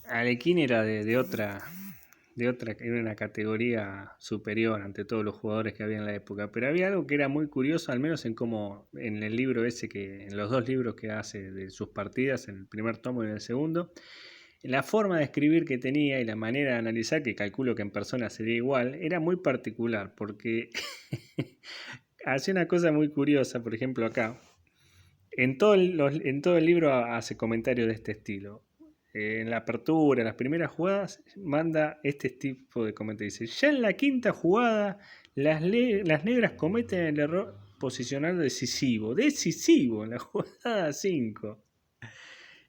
Alekhine era era una categoría superior ante todos los jugadores que había en la época, pero había algo que era muy curioso, al menos en cómo, en el libro ese en los dos libros que hace de sus partidas, en el primer tomo y en el segundo, la forma de escribir que tenía y la manera de analizar, que calculo que en persona sería igual, era muy particular, porque hacía una cosa muy curiosa, por ejemplo acá, en todo el libro hace comentarios de este estilo. En la apertura, en las primeras jugadas, manda este tipo de comentarios. Dice, ya en la quinta jugada, las negras cometen el error posicional decisivo. Decisivo en la jugada 5.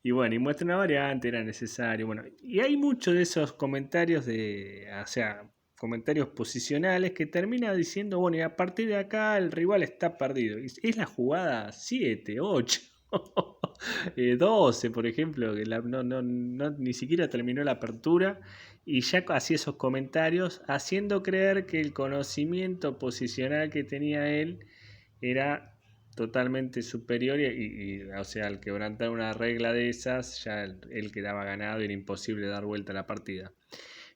Y bueno, y muestra una variante, era necesario. Bueno, y hay muchos de esos comentarios o sea, comentarios posicionales que termina diciendo, bueno, y a partir de acá el rival está perdido. Es la jugada 7, 8, 12, por ejemplo, que ni siquiera terminó la apertura y ya hacía esos comentarios haciendo creer que el conocimiento posicional que tenía él era totalmente superior o sea, al quebrantar una regla de esas, ya él quedaba ganado y era imposible dar vuelta a la partida.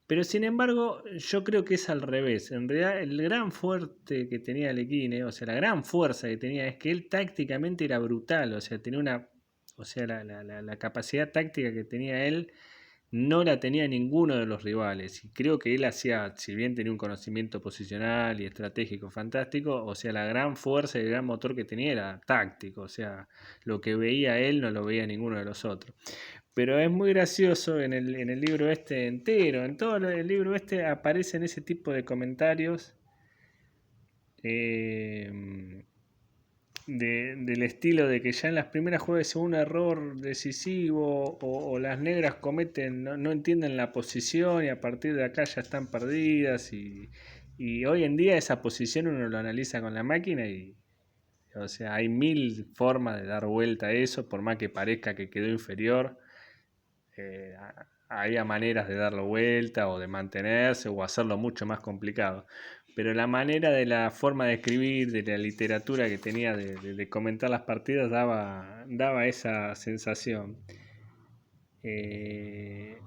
Pero sin embargo, yo creo que es al revés. En realidad, el gran fuerte que tenía Alekhine, o sea, la gran fuerza que tenía es que él tácticamente era brutal, o sea, tenía o sea, la capacidad táctica que tenía él no la tenía ninguno de los rivales. Y creo que él hacía, si bien tenía un conocimiento posicional y estratégico fantástico, o sea, la gran fuerza y el gran motor que tenía era táctico. O sea, lo que veía él no lo veía ninguno de los otros. Pero es muy gracioso en el libro este entero, en todo el libro este aparecen ese tipo de comentarios. Eh, del estilo de que ya en las primeras jugadas es un error decisivo o las negras cometen, no entienden la posición y a partir de acá ya están perdidas y hoy en día esa posición uno lo analiza con la máquina y o sea, hay mil formas de dar vuelta a eso, por más que parezca que quedó inferior, eh, había maneras de darlo vuelta o de mantenerse o hacerlo mucho más complicado. Pero la manera de la forma de escribir, de la literatura que tenía de comentar las partidas, daba esa sensación. Eh,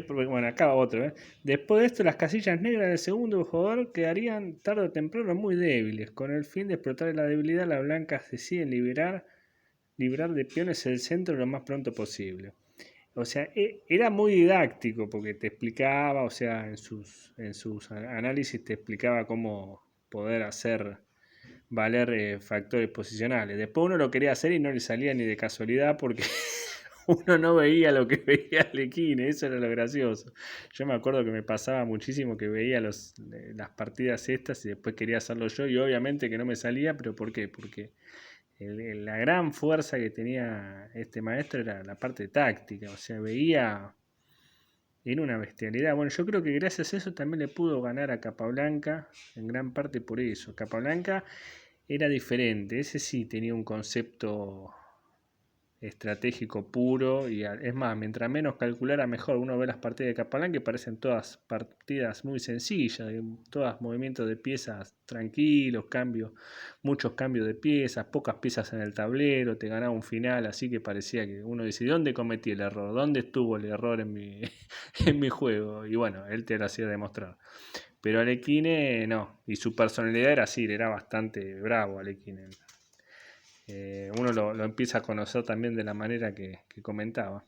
bueno, acá va otro. Después de esto, las casillas negras del segundo jugador quedarían tarde o temprano muy débiles. Con el fin de explotar la debilidad, las blancas deciden liberar de peones el centro lo más pronto posible. O sea, era muy didáctico porque te explicaba, o sea, en sus análisis te explicaba cómo poder hacer valer factores posicionales. Después uno lo quería hacer y no le salía ni de casualidad porque uno no veía lo que veía Alekhine, eso era lo gracioso. Yo me acuerdo que me pasaba muchísimo que veía las partidas estas y después quería hacerlo yo y obviamente que no me salía, pero ¿por qué? Porque la gran fuerza que tenía este maestro era la parte táctica, o sea, veía, era una bestialidad. Bueno, yo creo que gracias a eso también le pudo ganar a Capablanca, en gran parte por eso. Capablanca era diferente, ese sí tenía un concepto estratégico puro y es más, mientras menos calculara mejor. Uno ve las partidas de Capalán que parecen todas partidas muy sencillas, todas movimientos de piezas tranquilos, muchos cambios de piezas, pocas piezas en el tablero, te ganaba un final, así que parecía que uno dice, ¿dónde cometí el error? ¿Dónde estuvo el error en en mi juego? Y bueno, él te lo hacía demostrar. Pero Alekhine no, y su personalidad era así, era bastante bravo Alekhine. Uno lo empieza a conocer también de la manera que comentaba.